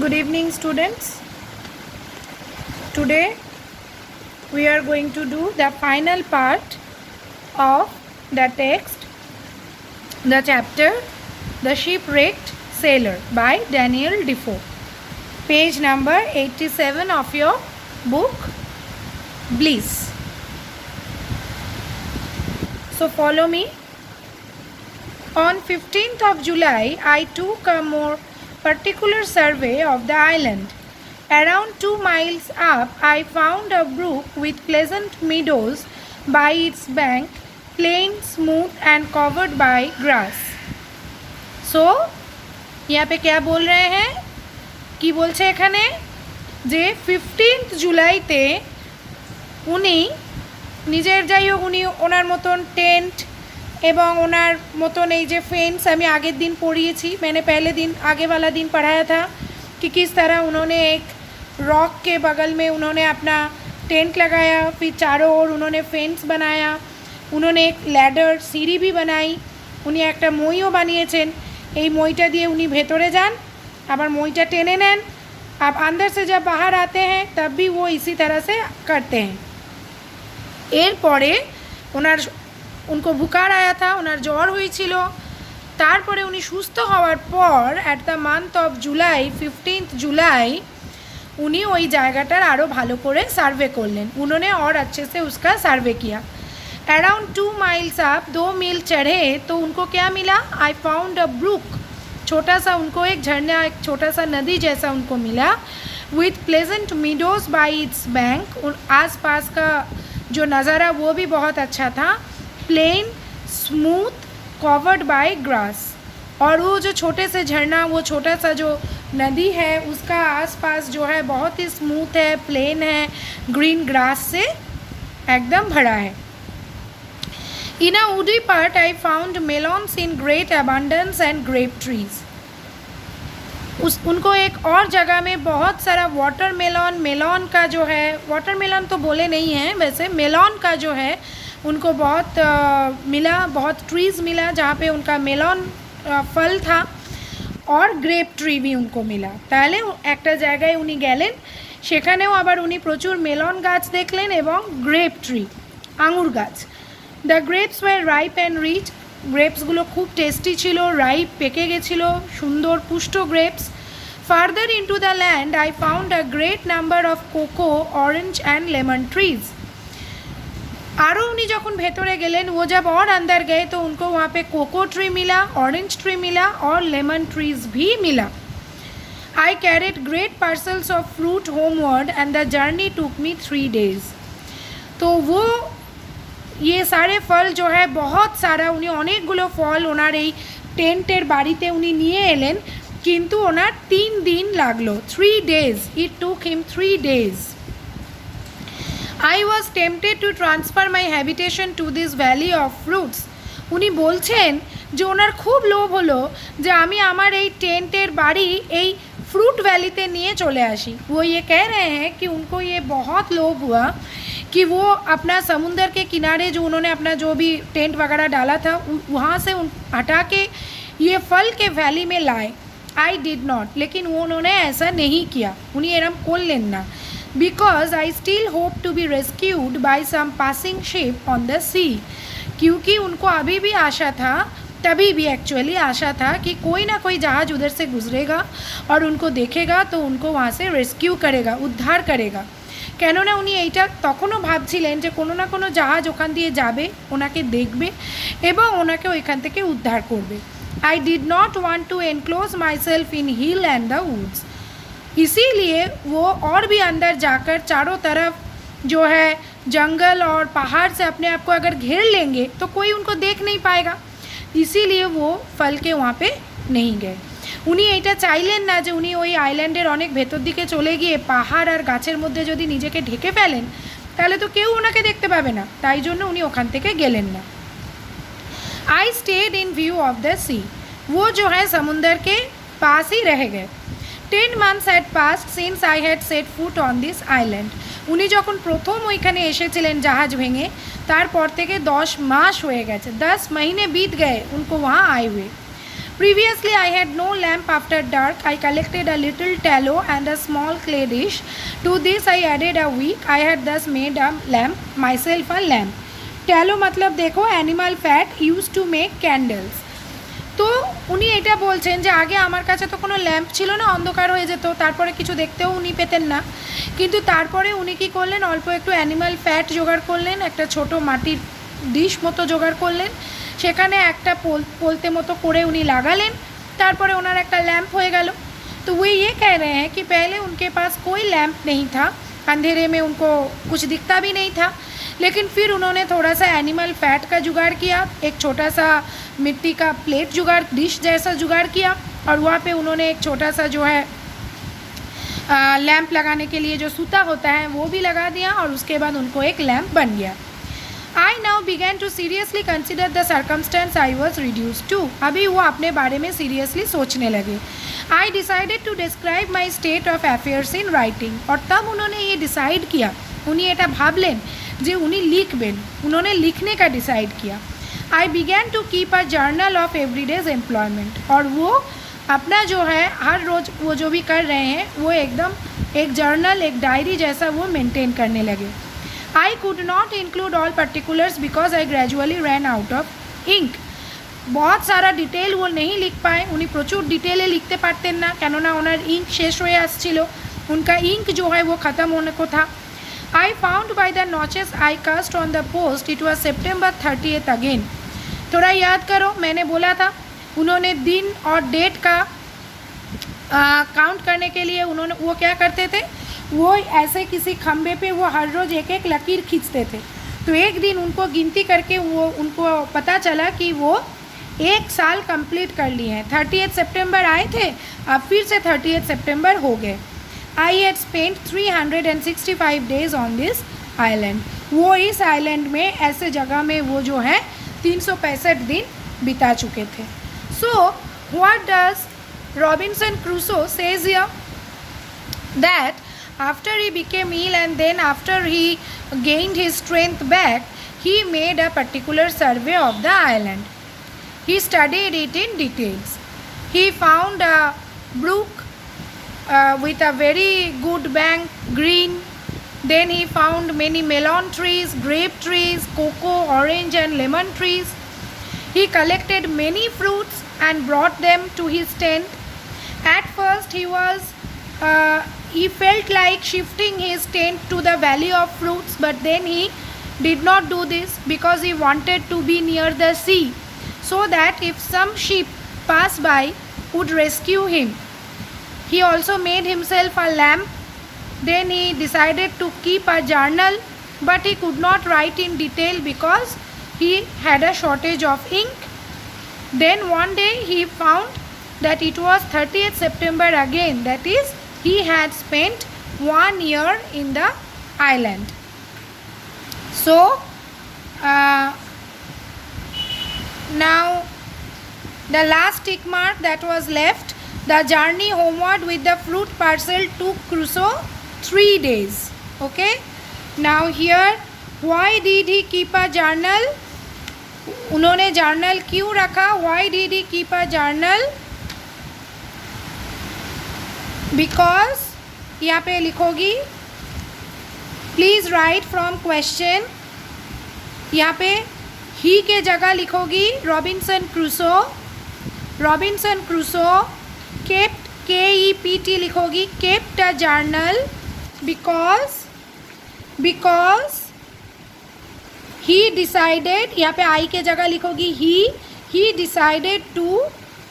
Good evening, students. Today we are going to do the final part of the text, the chapter The Shipwrecked Sailor by Daniel Defoe. Page number 87 of your book, Bliss. So follow me. On 15th of July, I took a more particular survey of the island. Around 2 miles up, I found a brook with pleasant meadows by its bank, plain, smooth and covered by grass. So, यहाँ पे क्या बोल रहे हैं कि बोलছে এখানে যে 15th জুলাইতে উনি নিজের যাই হোক উনি ওনার মতন টেন্ট এবং ওনার মতন এই যে फेंस আমি আগের दिन पढ़िएছি मैंने पहले दिन आगे वाला दिन पढ़ाया था कि किस तरह उन्होंने एक रॉक के बगल में उन्होंने अपना टेंट लगाया, फिर चारों ओर उन्होंने फेंस बनाया, उन्होंने एक लैडर सीढ़ी भी बनाई, उन्हें एक मईও বানিয়েছেন। এই মইটা দিয়ে উনি ভেতরে যান, আবার মইটা টেনে নেন, अब अंदर से जब बाहर आते हैं तब भी वो इसी तरह से करते हैं। এরপরে ওনার उनको बुखार आया था, ওনার জ্বর হয়েছিল, তারপরে উনি সুস্থ হওয়ার পর at the month of July 15th जुलाई उन्हीं वही জায়গাটার আরও ভালো করে সার্ভে করলেন। उन्होंने और अच्छे से उसका सर्वे किया। अराउंड 2 miles आप 2 मील चढ़े तो उनको क्या मिला? आई फाउंड अ ब्रुक, छोटा सा उनको एक झरना, एक छोटा सा नदी जैसा उनको मिला। With pleasant meadows by its bank, आस पास का जो नज़ारा वो भी बहुत अच्छा था। Plain, smooth, covered by grass, और वो जो छोटे से झरना, वो छोटा सा जो नदी है उसका आसपास जो है बहुत ही स्मूथ है, प्लेन है, ग्रीन ग्रास से एकदम भरा है। In a woody part I found melons in great abundance and grape trees. उनको एक और जगह में बहुत सारा वाटरमेलन, मेलॉन का जो है, वाटरमेलन तो बोले नहीं हैं वैसे, मेलॉन का जो है उनको बहुत मिला, बहुत ट्रीज़ मिला जहाँ पे उनका मेलॉन फल था, और ग्रेप ट्री भी उनको मिला। ताहले একটা জায়গায় উনি গেলেন, সেখানেও আবার উনি প্রচুর মেলন গাছ দেখলেন এবং গ্রেপ ট্রি, আঙুর গাছ। The grapes were ripe and rich, গ্রেপসগুলো খুব টেস্টি ছিল, রাইপ পেকে গেছিল, সুন্দর পুষ্ট grapes. Further into the land I found a great number of cocoa, orange and lemon trees. आरो उन्हीं जखन भेतरे गेलेन, वो जब और अंदर गए तो उनको वहाँ पे कोको ट्री मिला, ऑरेंज ट्री मिला और लेमन ट्रीज भी मिला। I carried great parcels of fruit homeward and the journey took me 3 days। तो वो ये सारे फल जो है बहुत सारा उन्हीं अनेकगुलो फल ओनार এই টেন্টের বাড়িতে উনি নিয়ে এলেন, কিন্তু ওনার 3 দিন লাগলো, 3 days, it took him 3 days। I was tempted to transfer my habitation to this valley of fruits। উনি বলছেন যে ওনার খুব লোভ হলো যে আমি আমার এই টেন্টের বাড়ি এই फ्रूट वैलीते নিয়ে চলে আসি। वो ये कह रहे हैं कि उनको ये बहुत लोभ हुआ कि वो अपना समुंदर के किनारे जो उन्होंने अपना जो भी टेंट वगैरह डाला था वहाँ से हटा के ये फल के वैली में लाए। आई डिड नॉट, लेकिन वो उन्होंने ऐसा नहीं किया, उन्हें एरम कोल लेना, because I still hope to be rescued by some passing ship on the sea. क्योंकि उनको अभी भी आशा था, तभी भी एक्चुअली आशा था कि कोई ना कोई जहाज़ उधर से गुजरेगा और उनको देखेगा तो उनको वहाँ से रेस्क्यू करेगा, उद्धार करेगा। কেননা উনি এইটা তখনও ভাবছিলেন যে কোনো না কোনো জাহাজ ওখান দিয়ে যাবে, ওনাকে দেখবে এবং ওনাকে ওইখান থেকে উদ্ধার করবে। I did not want to enclose myself in hill and the woods, इसीलिए वो और भी अंदर जाकर चारों तरफ जो है जंगल और पहाड़ से अपने आप को अगर घेर लेंगे तो कोई उनको देख नहीं पाएगा, इसीलिए वो फल के वहाँ पे नहीं गए। উনি এইটা চাইলেন না যে উনি ওই আইল্যান্ডের অনেক ভেতর দিকে চলে গিয়ে পাহাড় আর গাছের মধ্যে যদি নিজেকে ঢেকে ফেলেন তাহলে তো কেউ ওনাকে দেখতে পাবে না, তাই জন্য উনি ওখান থেকে গেলেন না। I stayed in view of the sea, वो जो है समुंदर के पास ही रह गए। 10 months had passed since I had set foot on this island। উনি যখন প্রথম ওইখানে এসেছিলেন জাহাজ ভেঙে, তারপর থেকে 10 মাস হয়ে গেছে, 10 महीने बीत गए उनको वहाँ आए हुए। Previously, I had no lamp after dark. I collected a little tallow and a small clay dish. To this, I added a wick. I had thus made a lamp, myself a lamp. Tallow मतलब देखो animal fat used to make candles. তো উনি এটা বলছেন যে আগে আমার কাছে তো কোনো ল্যাম্প ছিল না, অন্ধকার হয়ে যেত, তারপরে কিছু দেখতেও উনি পেতেন না, কিন্তু তারপরে উনি কী করলেন, অল্প একটু অ্যানিমাল ফ্যাট জোগাড় করলেন, একটা ছোট মাটির ডিশ মতো জোগাড় করলেন, সেখানে একটা पोलते মতো করে উনি লাগালেন, তারপরে ওনার একটা लैम्प হয়ে गल। तो वो ये कह रहे हैं कि पहले उनके पास कोई लैम्प नहीं था, अंधेरे में उनको कुछ दिखता भी नहीं था, लेकिन फिर उन्होंने थोड़ा सा एनिमल फैट का जुगाड़ किया, एक छोटा सा मिट्टी का प्लेट जुगाड़, डिश जैसा जुगाड़ किया, और वहाँ पे उन्होंने एक छोटा सा जो है लैम्प लगाने के लिए जो सूता होता है वो भी लगा दिया, और उसके बाद उनको एक लैम्प बन गया। I now began to seriously consider the circumstance I was reduced to. अभी वो अपने बारे में seriously सोचने लगे। I decided to describe my state of affairs in writing. और तब उन्होंने ये decide किया, उन्हें এটা ভাবলেন যে উনি লিখবেন, उन्होंने लिखने का decide किया। I began to keep a journal of everyday's employment. और वो अपना जो है हर रोज़ वो जो भी कर रहे हैं वो एकदम एक जर्नल, एक डायरी जैसा वो मेंटेन करने लगे। I could not include all particulars because I gradually ran out of ink. बहुत सारा डिटेल वो नहीं लिख पाए, उन्हें प्रचुर डिटेले लिखते पारतें ना, केनना ओनार इंक शेष हो आसछिलो, उनका इंक जो है वो ख़त्म होने को था। I found by the notches I cast on the post it was September 30th again. थोड़ा याद करो, मैंने बोला था उन्होंने दिन और डेट का काउंट करने के लिए उन्होंने वो क्या करते थे, वो ऐसे किसी खम्भे पे वो हर रोज़ एक एक लकीर खींचते थे। तो एक दिन उनको गिनती करके वो उनको पता चला कि वो 1 साल कंप्लीट कर लिए हैं। 30 सितंबर आए थे, अब फिर से 30 सितंबर हो गए। I had spent 365 days on this island. वो इस आइलैंड में ऐसे जगह में वो जो है 365 दिन बिता चुके थे। So what does Robinson Crusoe says here that after he became ill and then after he gained his strength back, he made a particular survey of the island. He studied it in details. He found a brook with a very good bank, green. Then he found many melon trees, grape trees, cocoa, orange and lemon trees. He collected many fruits and brought them to his tent. At first he felt like shifting his tent to the valley of fruits, but then he did not do this because he wanted to be near the sea, so that if some sheep pass by would rescue him. He also made himself a lamp. Then he decided to keep a journal, but he could not write in detail because he had a shortage of ink. Then one day he found that it was 30th September again, that is, he had spent 1 year in the island. So now the last tick mark that was left, the journey homeward with the fruit parcel took Crusoe 3 days. Okay, now here why did he keep a journal? उन्होंने journal क्यों रखा? Why did he keep a journal? Because यहाँ पे लिखोगी, please write from question, यहाँ पे ही के जगह लिखोगी रॉबिन्सन क्रूसो केप्ट, KEPT लिखोगी, kept a journal because he decided, यहाँ पे आई के जगह लिखोगी he decided to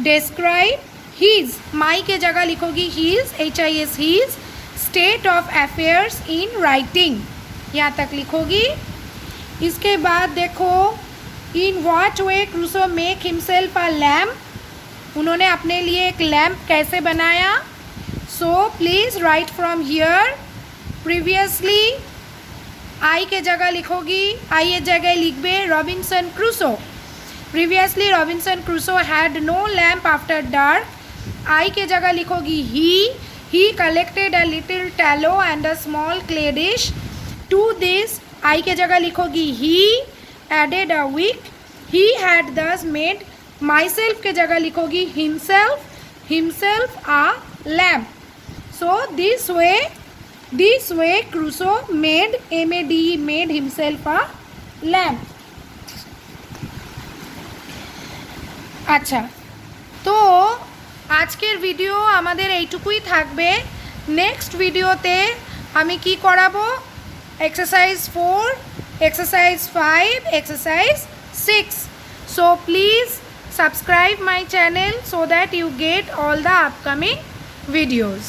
describe his, my के जगह लिखोगी his, HIS his state of affairs in writing, यहाँ तक लिखोगी। इसके बाद देखो, in what way Crusoe make himself a lamp, उन्होंने अपने लिए एक लैम्प कैसे बनाया। So please write from here. Previously I के जगह लिखोगी, आई ए जगह लिखबे Robinson Crusoe. Previously Robinson Crusoe had no lamp after dark. I के जगह लिखोगी he collected a little tallow and a small clay dish. To this आई के जगह लिखोगी he added a wick. He had thus made myself के जगह लिखोगी himself, himself a lamp. So this way Crusoe made, M-A-D-E, made himself a lamp. আচ্ছা, তো আজকের video আমাদের এইটুকুই থাকবে। নেক্সট ভিডিওতে আমি কি করাবো, exercise 4, exercise 5, exercise 6. So please subscribe my channel so that you get all the upcoming videos.